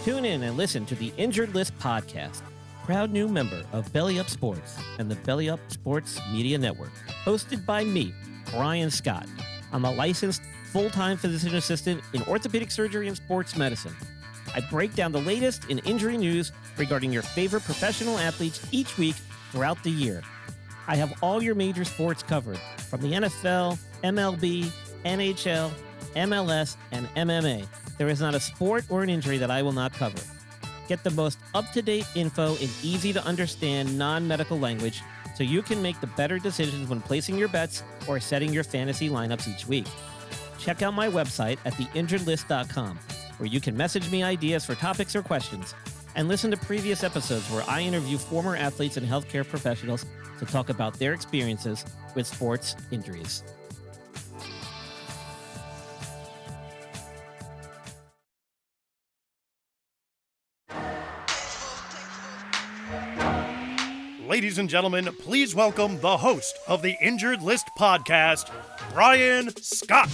Tune in and listen to the Injured List podcast, proud new member of Belly Up Sports and the Belly Up Sports Media Network, hosted by me, Brian Scott. I'm a licensed full-time physician assistant in orthopedic surgery and sports medicine. I break down the latest in injury news regarding your favorite professional athletes each week throughout the year. I have all your major sports covered, from the NFL, MLB, NHL, MLS, and MMA. There is not a sport or an injury that I will not cover. Get the most up-to-date info in easy-to-understand non-medical language so you can make the better decisions when placing your bets or setting your fantasy lineups each week. Check out my website at theinjuredlist.com, where you can message me ideas for topics or questions, and listen to previous episodes where I interview former athletes and healthcare professionals to talk about their experiences with sports injuries. Ladies and gentlemen, please welcome the host of the Injured List podcast, Brian Scott.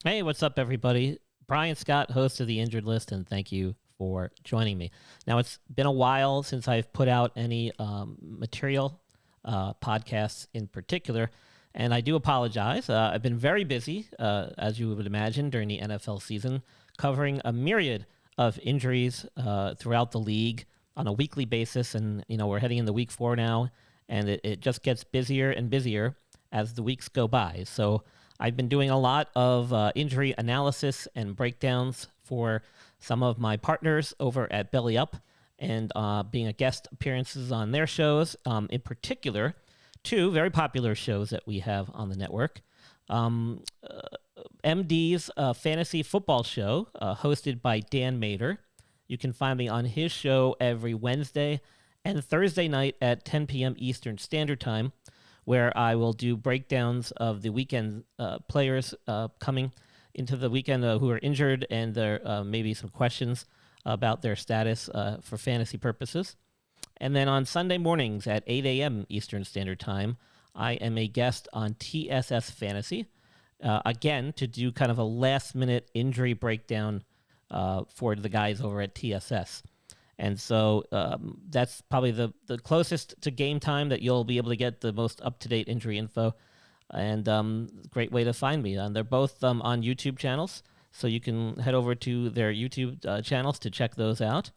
Hey, what's up, everybody? Brian Scott, host of the Injured List, and thank you for joining me. Now, it's been a while since I've put out any material, podcasts in particular, and I do apologize. I've been very busy, as you would imagine, during the NFL season, covering a myriad of injuries throughout the league on a weekly basis, and we're heading into week 4 now, and it just gets busier and busier as the weeks go by. So I've been doing a lot of injury analysis and breakdowns for some of my partners over at Belly Up, and being a guest appearances on their shows, in particular, 2 very popular shows that we have on the network. MD's Fantasy Football Show, hosted by Dan Mader. You can find me on his show every Wednesday and Thursday night at 10 p.m. Eastern Standard Time, where I will do breakdowns of the weekend players coming into the weekend who are injured, and there maybe some questions about their status for fantasy purposes. And then on Sunday mornings at 8 a.m. Eastern Standard Time, I am a guest on TSS Fantasy, again, to do kind of a last-minute injury breakdown for the guys over at TSS. And so that's probably the closest to game time that you'll be able to get the most up-to-date injury info, and great way to find me. And they're both on YouTube channels, so you can head over to their YouTube channels to check those out.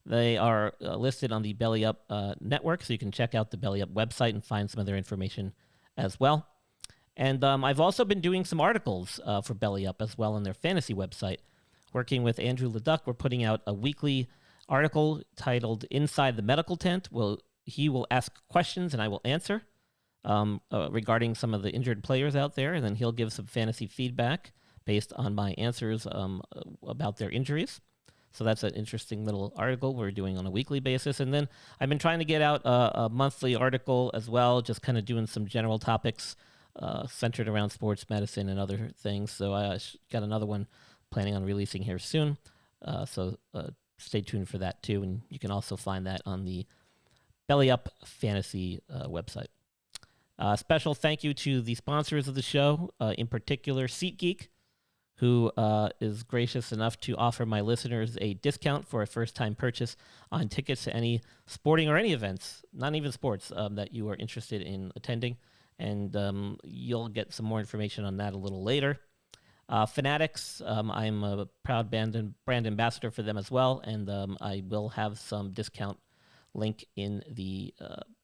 They are listed on the Belly Up network, so you can check out the Belly Up website and find some of their information as well. And I've also been doing some articles for Belly Up as well on their fantasy website. Working with Andrew Leduc, we're putting out a weekly article titled Inside the Medical Tent. He will ask questions and I will answer regarding some of the injured players out there, and then he'll give some fantasy feedback based on my answers about their injuries. So that's an interesting little article we're doing on a weekly basis. And then I've been trying to get out a monthly article as well, just kind of doing some general topics centered around sports medicine and other things. So I got another one planning on releasing here soon. So stay tuned for that too, and you can also find that on the Belly Up Fantasy website. Special thank you to the sponsors of the show, in particular SeatGeek, who is gracious enough to offer my listeners a discount for a first-time purchase on tickets to any sporting or any events, not even sports, that you are interested in attending, and you'll get some more information on that a little later. Fanatics, I'm a proud brand ambassador for them as well, and I will have some discount link in the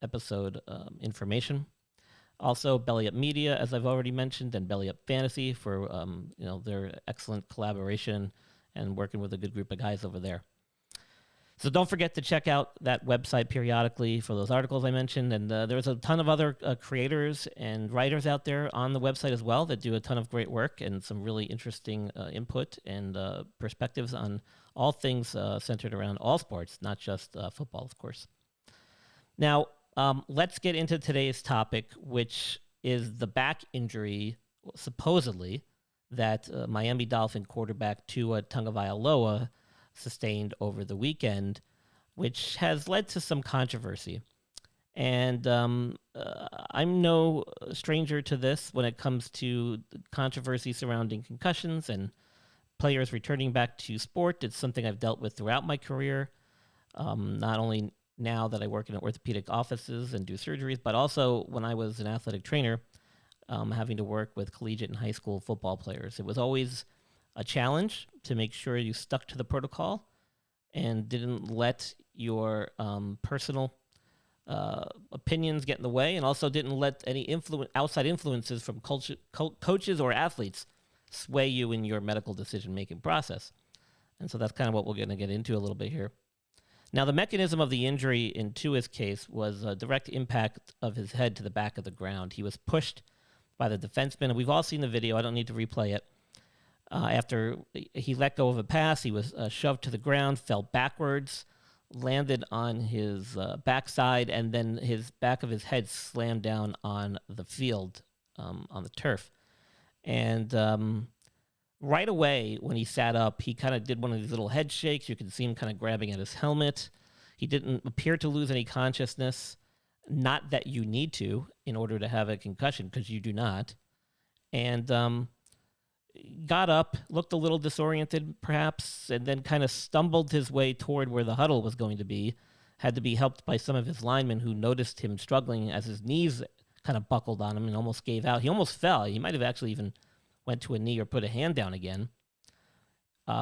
episode information. Also, Belly Up Media, as I've already mentioned, and Belly Up Fantasy for their excellent collaboration and working with a good group of guys over there. So don't forget to check out that website periodically for those articles I mentioned. And there's a ton of other creators and writers out there on the website as well that do a ton of great work and some really interesting input and perspectives on all things centered around all sports, not just football, of course. Now, let's get into today's topic, which is the back injury, supposedly, that Miami Dolphin quarterback Tua Tagovailoa sustained over the weekend, which has led to some controversy. And I'm no stranger to this when it comes to controversy surrounding concussions and players returning back to sport. It's something I've dealt with throughout my career, not only now that I work in orthopedic offices and do surgeries, but also when I was an athletic trainer, having to work with collegiate and high school football players. It was always a challenge to make sure you stuck to the protocol and didn't let your personal opinions get in the way, and also didn't let any outside influences from coaches or athletes sway you in your medical decision-making process. And so that's kind of what we're going to get into a little bit here. Now, the mechanism of the injury in Tua's case was a direct impact of his head to the back of the ground. He was pushed by the defenseman, and we've all seen the video. I don't need to replay it. After he let go of a pass, he was shoved to the ground, fell backwards, landed on his backside, and then his back of his head slammed down on the field, on the turf. And right away, when he sat up, he kind of did one of these little head shakes. You could see him kind of grabbing at his helmet. He didn't appear to lose any consciousness. Not that you need to in order to have a concussion, because you do not. And got up, looked a little disoriented perhaps, and then kind of stumbled his way toward where the huddle was going to be. Had to be helped by some of his linemen who noticed him struggling as his knees kind of buckled on him and almost gave out. He almost fell. He might have actually even went to a knee or put a hand down again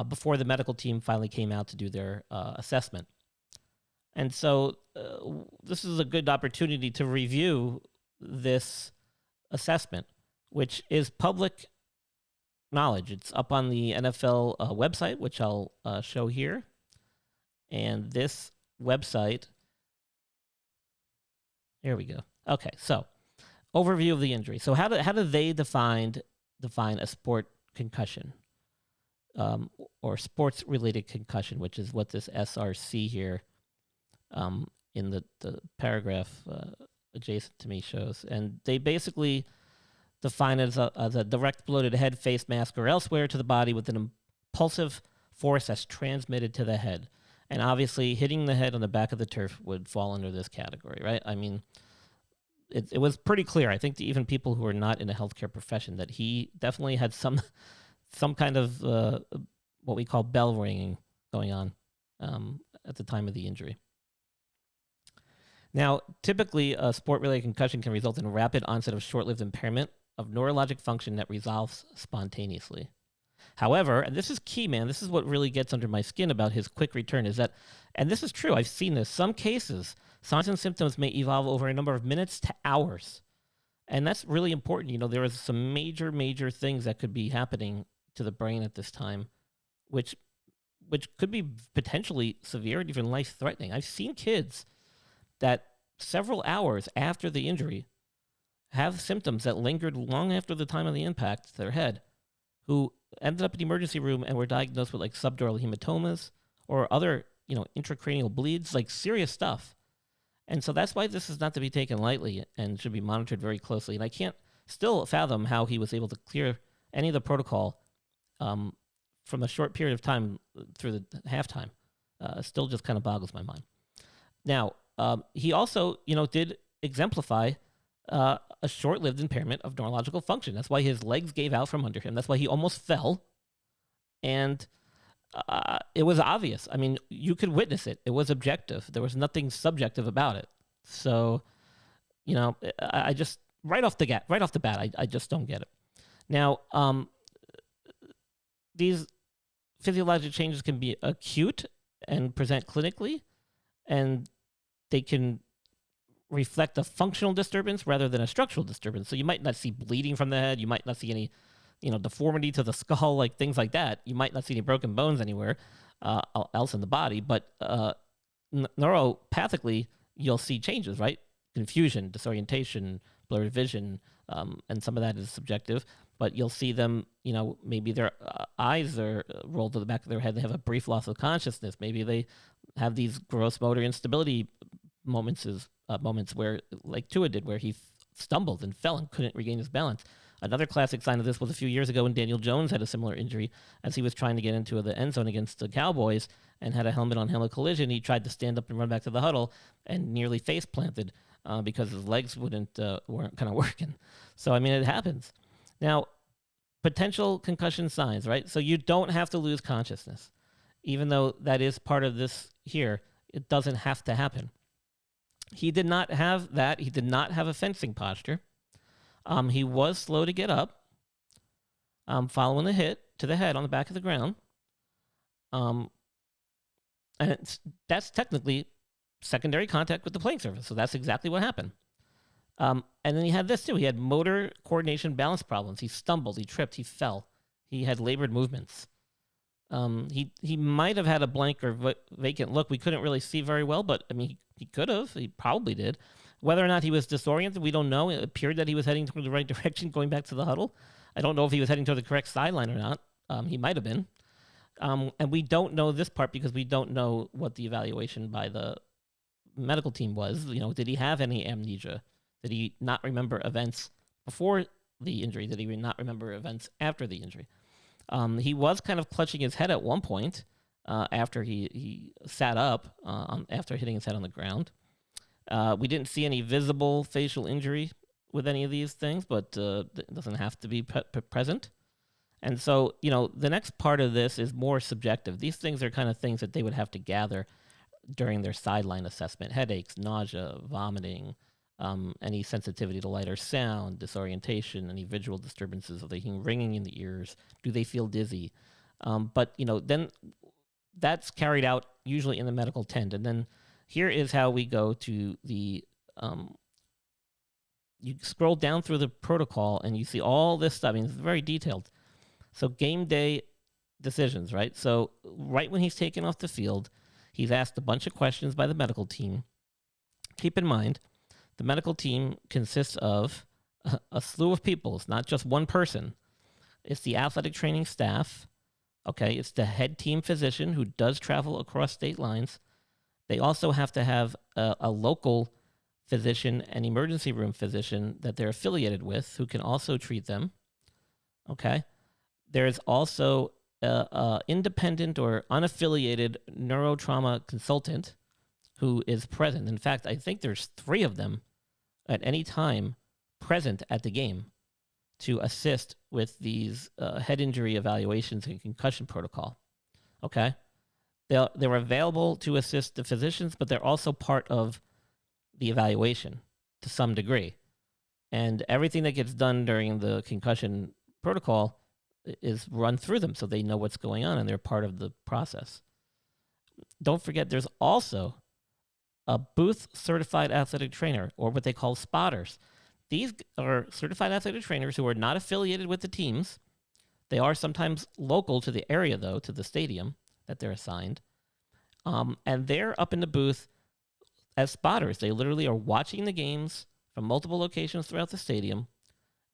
before the medical team finally came out to do their assessment. And so this is a good opportunity to review this assessment, which is public knowledge. It's up on the NFL website, which I'll show here. And this website, here we go. Okay, so overview of the injury. So how do they define a sport concussion or sports-related concussion, which is what this SRC here in the paragraph adjacent to me shows. And they basically define it as a direct blow to the head, face, mask, or elsewhere to the body with an impulsive force that's transmitted to the head. And obviously, hitting the head on the back of the turf would fall under this category, right? I mean, it was pretty clear, I think, to even people who are not in a healthcare profession, that he definitely had some kind of what we call bell ringing going on at the time of the injury. Now, typically, a sport-related concussion can result in a rapid onset of short-lived impairment of neurologic function that resolves spontaneously. However, and this is key, man, this is what really gets under my skin about his quick return, is that, and this is true, I've seen this, some cases, signs and symptoms may evolve over a number of minutes to hours. And that's really important. You know, there is some major things that could be happening to the brain at this time, which could be potentially severe and even life-threatening. I've seen kids that several hours after the injury have symptoms that lingered long after the time of the impact to their head, who ended up in the emergency room and were diagnosed with like subdural hematomas or other, intracranial bleeds, like serious stuff. And so that's why this is not to be taken lightly and should be monitored very closely. And I can't still fathom how he was able to clear any of the protocol from a short period of time through the halftime. Still just kind of boggles my mind. Now, he also, did exemplify a short-lived impairment of neurological function. That's why his legs gave out from under him. That's why he almost fell. And it was obvious. I mean, you could witness it. It was objective. There was nothing subjective about it. So, I just, right off the bat, I just don't get it. Now, these physiologic changes can be acute and present clinically, and they can reflect a functional disturbance rather than a structural disturbance. So you might not see bleeding from the head. You might not see any, deformity to the skull, like things like that. You might not see any broken bones anywhere else in the body. But neuropathically, you'll see changes, right? Confusion, disorientation, blurred vision, and some of that is subjective. But you'll see them, maybe their eyes are rolled to the back of their head. They have a brief loss of consciousness. Maybe they have these gross motor instability moments where, like Tua did, where he stumbled and fell and couldn't regain his balance. Another classic sign of this was a few years ago when Daniel Jones had a similar injury as he was trying to get into the end zone against the Cowboys and had a helmet-on-helmet collision. He tried to stand up and run back to the huddle and nearly face-planted because his legs weren't kind of working. So, I mean, it happens. Now, potential concussion signs, right? So you don't have to lose consciousness. Even though that is part of this here, it doesn't have to happen. He did not have that. He did not have a fencing posture. He was slow to get up, following the hit to the head on the back of the ground. And that's technically secondary contact with the playing surface. So that's exactly what happened. And then he had this too. He had motor coordination balance problems. He stumbled, he tripped, he fell. He had labored movements. He might have had a blank or vacant look. We couldn't really see very well, but I mean, he could have. He probably did. Whether or not he was disoriented, we don't know. It appeared that he was heading toward the right direction, going back to the huddle. I don't know if he was heading toward the correct sideline or not. He might have been. And we don't know this part because we don't know what the evaluation by the medical team was. You know, did he have any amnesia? Did he not remember events before the injury? Did he not remember events after the injury? He was kind of clutching his head at one point after he sat up after hitting his head on the ground. We didn't see any visible facial injury with any of these things, but it doesn't have to be present. And so, you know, the next part of this is more subjective. These things are kind of things that they would have to gather during their sideline assessment. Headaches, nausea, vomiting, any sensitivity to light or sound, disorientation, any visual disturbances. Are they hearing ringing in the ears? Do they feel dizzy? But, you know, then that's carried out usually in the medical tent. And then here is how we go to the, you scroll down through the protocol and you see all this stuff. I mean, it's very detailed. So game day decisions, right? So right when he's taken off the field, he's asked a bunch of questions by the medical team. Keep in mind, the medical team consists of a slew of people. It's not just one person. It's the athletic training staff. Okay, it's the head team physician who does travel across state lines. They also have to have a local physician and emergency room physician that they're affiliated with who can also treat them. Okay, there's also an independent or unaffiliated neurotrauma consultant who is present. In fact, I think there's 3 of them at any time present at the game to assist with these head injury evaluations and concussion protocol. Okay? They're available to assist the physicians, but they're also part of the evaluation to some degree. And everything that gets done during the concussion protocol is run through them so they know what's going on and they're part of the process. Don't forget, there's also a booth certified athletic trainer, or what they call spotters. These are certified athletic trainers who are not affiliated with the teams. They are sometimes local to the area, though, to the stadium that they're assigned. And they're up in the booth as spotters. They literally are watching the games from multiple locations throughout the stadium,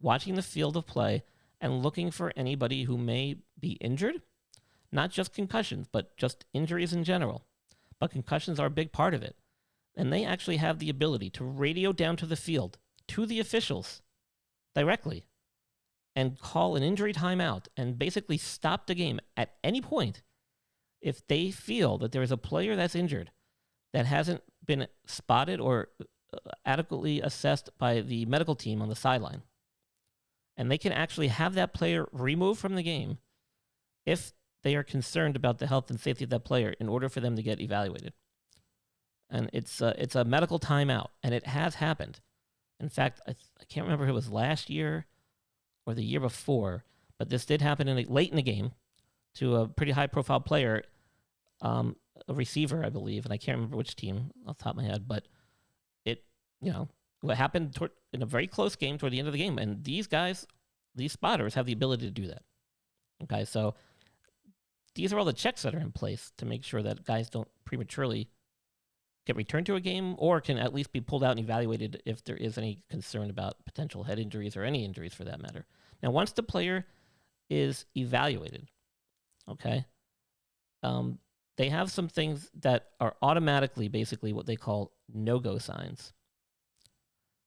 watching the field of play, and looking for anybody who may be injured. Not just concussions, but just injuries in general. But concussions are a big part of it. And they actually have the ability to radio down to the field, to the officials, directly, and call an injury timeout and basically stop the game at any point if they feel that there is a player that's injured that hasn't been spotted or adequately assessed by the medical team on the sideline. And they can actually have that player removed from the game if they are concerned about the health and safety of that player in order for them to get evaluated. And it's a medical timeout, and it has happened. In fact, I can't remember if it was last year or the year before, but this did happen late in the game to a pretty high-profile player, a receiver, I believe, and I can't remember which team off the top of my head, but what happened in a very close game toward the end of the game, and these guys, these spotters, have the ability to do that. Okay, so these are all the checks that are in place to make sure that guys don't prematurely get returned to a game or can at least be pulled out and evaluated if there is any concern about potential head injuries or any injuries for that matter. Now, once the player is evaluated, okay, they have some things that are automatically basically what they call no-go signs.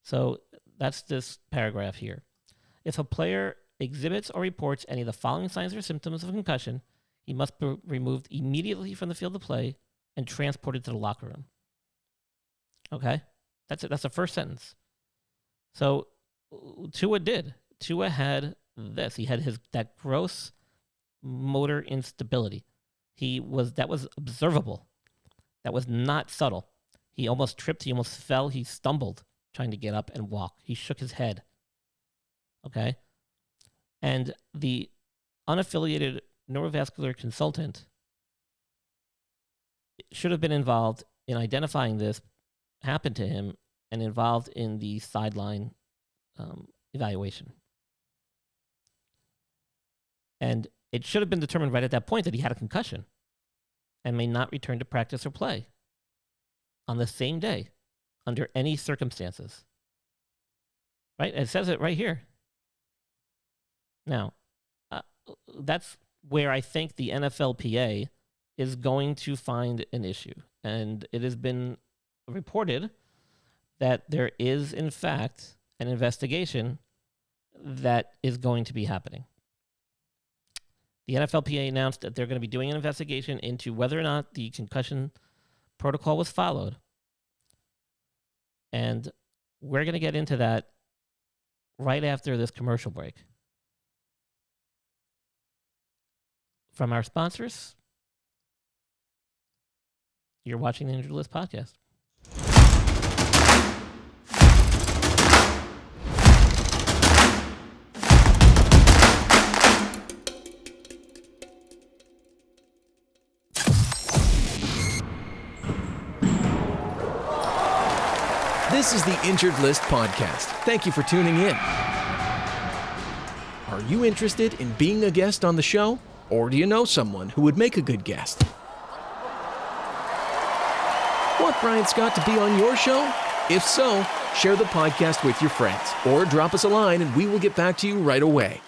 So That's this paragraph here. If a player exhibits or reports any of the following signs or symptoms of concussion, he must be removed immediately from the field of play and transported to the locker room. Okay? That's it. That's the first sentence. So Tua did. Tua had this. He had that gross motor instability. That was observable. That was not subtle. He almost tripped. He almost fell. He stumbled trying to get up and walk. He shook his head. Okay? And the unaffiliated neurovascular consultant should have been involved in identifying this happened to him and involved in the sideline evaluation. And it should have been determined right at that point that he had a concussion and may not return to practice or play on the same day under any circumstances. Right? It says it right here. Now, that's where I think the NFLPA is going to find an issue. And it has been reported that there is, in fact, an investigation that is going to be happening. The NFLPA announced that they're going to be doing an investigation into whether or not the concussion protocol was followed. And we're going to get into that right after this commercial break. From our sponsors, you're watching the Injured List podcast. This is the Injured List podcast. Thank you for tuning in. Are you interested in being a guest on the show? Or do you know someone who would make a good guest? Want Brian Scott to be on your show? If so, share the podcast with your friends or drop us a line and we will get back to you right away.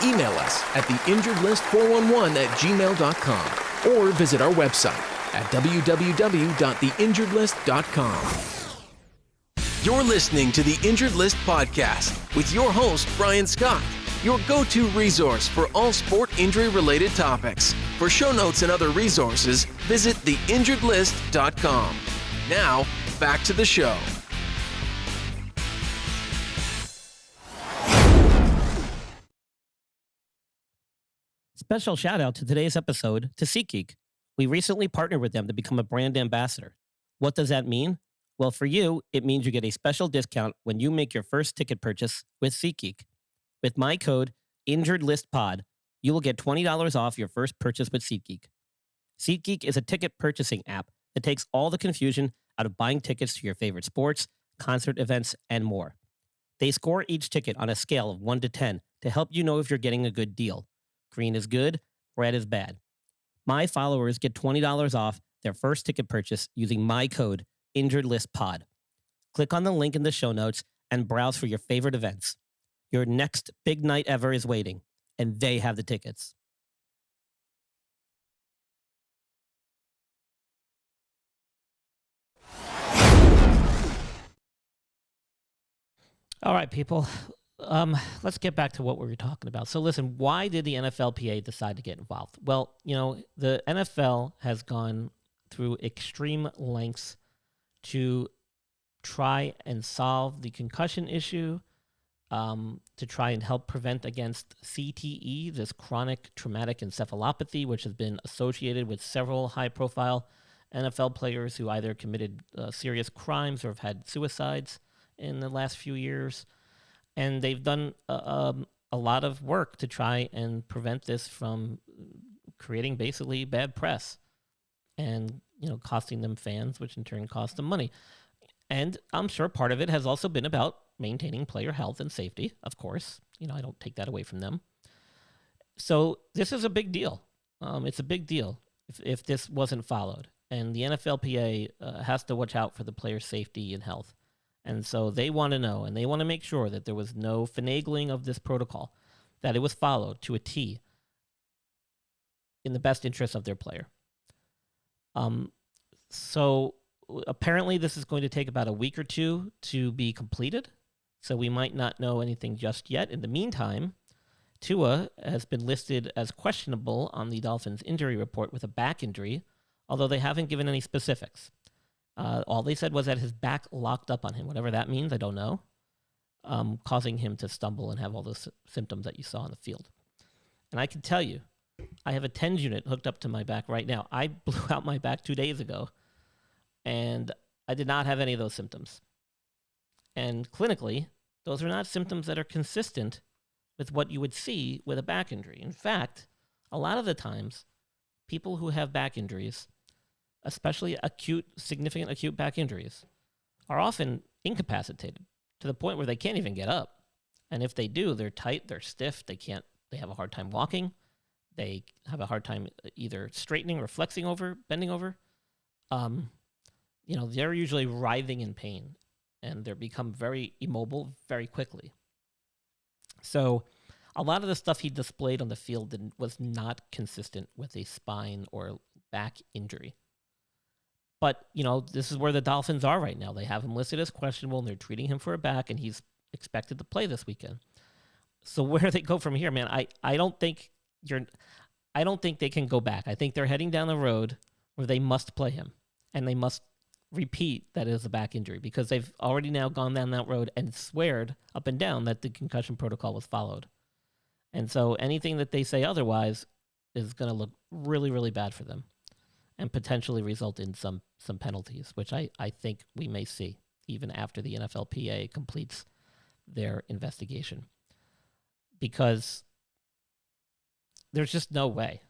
Email us at theinjuredlist411@gmail.com or visit our website at www.theinjuredlist.com. You're listening to the Injured List podcast with your host, Brian Scott, your go-to resource for all sport injury-related topics. For show notes and other resources, visit theinjuredlist.com. Now, back to the show. Special shout out to today's episode to SeatGeek. We recently partnered with them to become a brand ambassador. What does that mean? Well, for you, it means you get a special discount when you make your first ticket purchase with SeatGeek. With my code, InjuredListPod, you will get $20 off your first purchase with SeatGeek. SeatGeek is a ticket purchasing app that takes all the confusion out of buying tickets to your favorite sports, concert events, and more. They score each ticket on a scale of 1 to 10 to help you know if you're getting a good deal. Green is good, red is bad. My followers get $20 off their first ticket purchase using my code, InjuredListPod. Click on the link in the show notes and browse for your favorite events. Your next big night ever is waiting, and they have the tickets. All right, people. Let's get back to what we were talking about. So listen, why did the NFLPA decide to get involved? Well, the NFL has gone through extreme lengths to try and solve the concussion issue, to try and help prevent against CTE, this chronic traumatic encephalopathy, which has been associated with several high-profile NFL players who either committed serious crimes or have had suicides in the last few years. And they've done a lot of work to try and prevent this from creating basically bad press and, costing them fans, which in turn costs them money. And I'm sure part of it has also been about maintaining player health and safety, of course. I don't take that away from them. So this is a big deal. It's a big deal if this wasn't followed. And the NFLPA has to watch out for the player's safety and health. And so they want to know, and they want to make sure that there was no finagling of this protocol, that it was followed to a T in the best interest of their player. So apparently this is going to take about a week or two to be completed, so we might not know anything just yet. In the meantime, Tua has been listed as questionable on the Dolphins injury report with a back injury, although they haven't given any specifics. All they said was that his back locked up on him. Whatever that means, I don't know, causing him to stumble and have all those symptoms that you saw on the field. And I can tell you, I have a TENS unit hooked up to my back right now. I blew out my back 2 days ago, and I did not have any of those symptoms. And clinically, those are not symptoms that are consistent with what you would see with a back injury. In fact, a lot of the times, people who have back injuries, especially significant acute back injuries, are often incapacitated to the point where they can't even get up. And if they do, they're tight, they're stiff, they have a hard time walking, they have a hard time either straightening or flexing over, bending over. They're usually writhing in pain, and they become very immobile very quickly. So a lot of the stuff he displayed on the field was not consistent with a spine or back injury. But, this is where the Dolphins are right now. They have him listed as questionable, and they're treating him for a back, and he's expected to play this weekend. So where do they go from here, man? I don't think they can go back. I think they're heading down the road where they must play him, and they must repeat that it is a back injury, because they've already now gone down that road and sweared up and down that the concussion protocol was followed. And so anything that they say otherwise is going to look really, really bad for them and potentially result in some penalties, which I think we may see even after the NFLPA completes their investigation. Because there's just no way.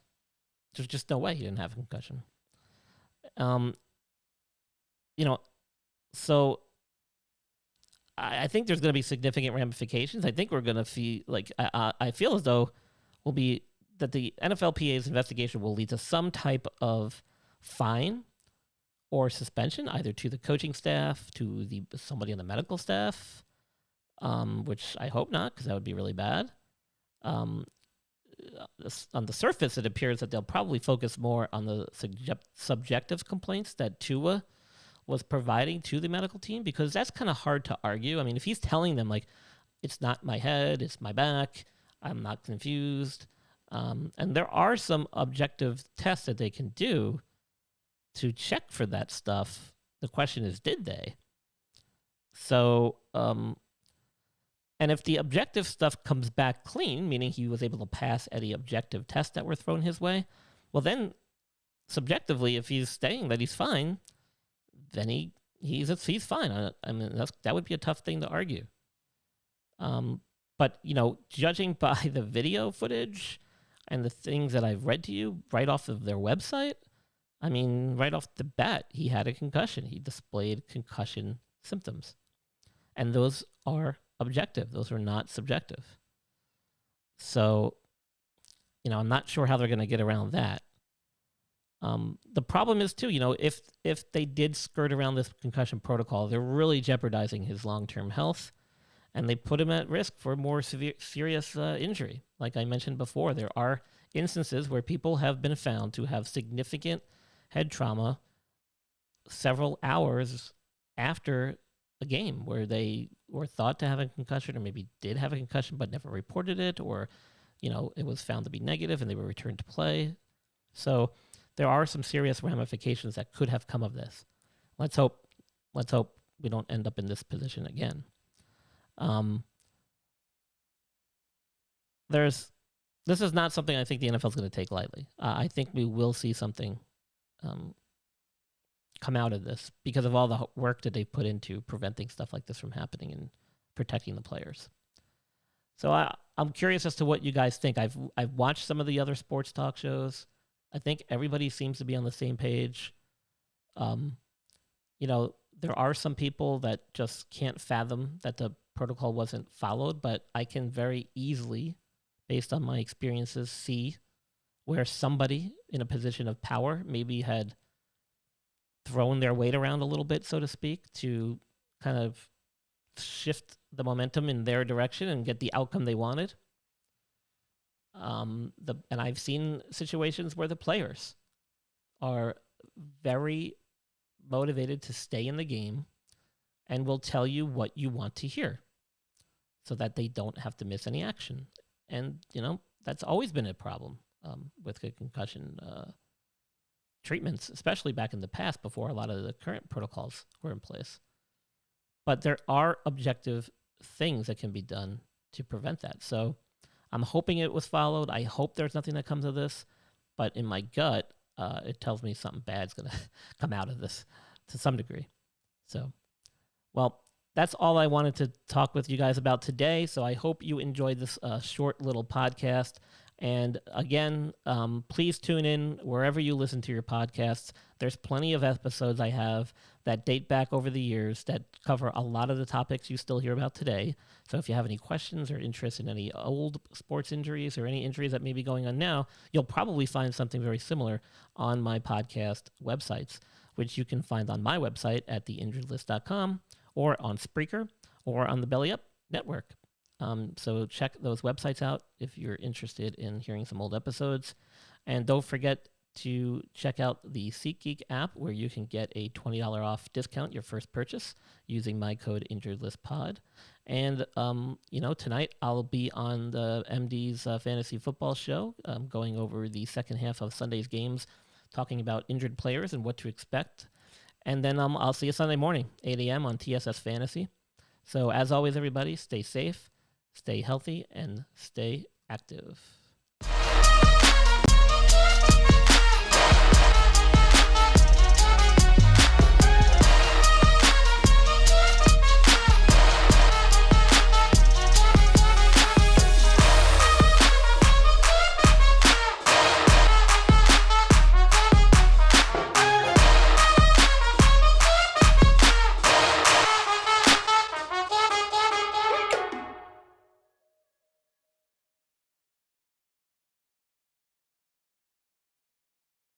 There's just no way he didn't have a concussion. So I think there's going to be significant ramifications. I think we're going to see, I feel as though that the NFLPA's investigation will lead to some type of fine or suspension, either to the coaching staff, to somebody on the medical staff, which I hope not, because that would be really bad. On the surface, it appears that they'll probably focus more on the subjective complaints that Tua was providing to the medical team, because that's kind of hard to argue. I mean, if he's telling them, it's not my head, it's my back, I'm not confused. And there are some objective tests that they can do to check for that stuff. The question is, did they? So, and if the objective stuff comes back clean, meaning he was able to pass any objective tests that were thrown his way, well then, subjectively, if he's saying that he's fine, then he's fine. I mean, that would be a tough thing to argue. But judging by the video footage and the things that I've read to you right off of their website, I mean, right off the bat, he had a concussion. He displayed concussion symptoms, and those are objective. Those are not subjective. So, I'm not sure how they're going to get around that. The problem is too, if they did skirt around this concussion protocol, they're really jeopardizing his long-term health, and they put him at risk for more serious injury. Like I mentioned before, there are instances where people have been found to have significant head trauma several hours after a game, where they were thought to have a concussion, or maybe did have a concussion but never reported it, or it was found to be negative and they were returned to play. So there are some serious ramifications that could have come of this. Let's hope we don't end up in this position again. This is not something I think the NFL is going to take lightly. I think we will see something come out of this because of all the work that they put into preventing stuff like this from happening and protecting the players. So I'm curious as to what you guys think. I've watched some of the other sports talk shows. I think everybody seems to be on the same page. There are some people that just can't fathom that the protocol wasn't followed, but I can very easily, based on my experiences, see where somebody in a position of power maybe had thrown their weight around a little bit, so to speak, to kind of shift the momentum in their direction and get the outcome they wanted. And I've seen situations where the players are very motivated to stay in the game and will tell you what you want to hear so that they don't have to miss any action. And, that's always been a problem with the concussion treatments, especially back in the past before a lot of the current protocols were in place. But there are objective things that can be done to prevent that. So I'm hoping it was followed. I hope there's nothing that comes of this. But in my gut, it tells me something bad's going to come out of this to some degree. So, well, that's all I wanted to talk with you guys about today. So I hope you enjoyed this short little podcast. And again, please tune in wherever you listen to your podcasts. There's plenty of episodes I have that date back over the years that cover a lot of the topics you still hear about today. So if you have any questions or interest in any old sports injuries or any injuries that may be going on now, you'll probably find something very similar on my podcast websites, which you can find on my website at theinjuredlist.com or on Spreaker or on the Belly Up Network. So check those websites out if you're interested in hearing some old episodes. And don't forget to check out the SeatGeek app where you can get a $20 off discount your first purchase using my code InjuredListPod. And, tonight I'll be on the MD's Fantasy Football Show going over the second half of Sunday's games, talking about injured players and what to expect. And then I'll see you Sunday morning, 8 a.m. on TSS Fantasy. So as always, everybody, stay safe, stay healthy, and stay active.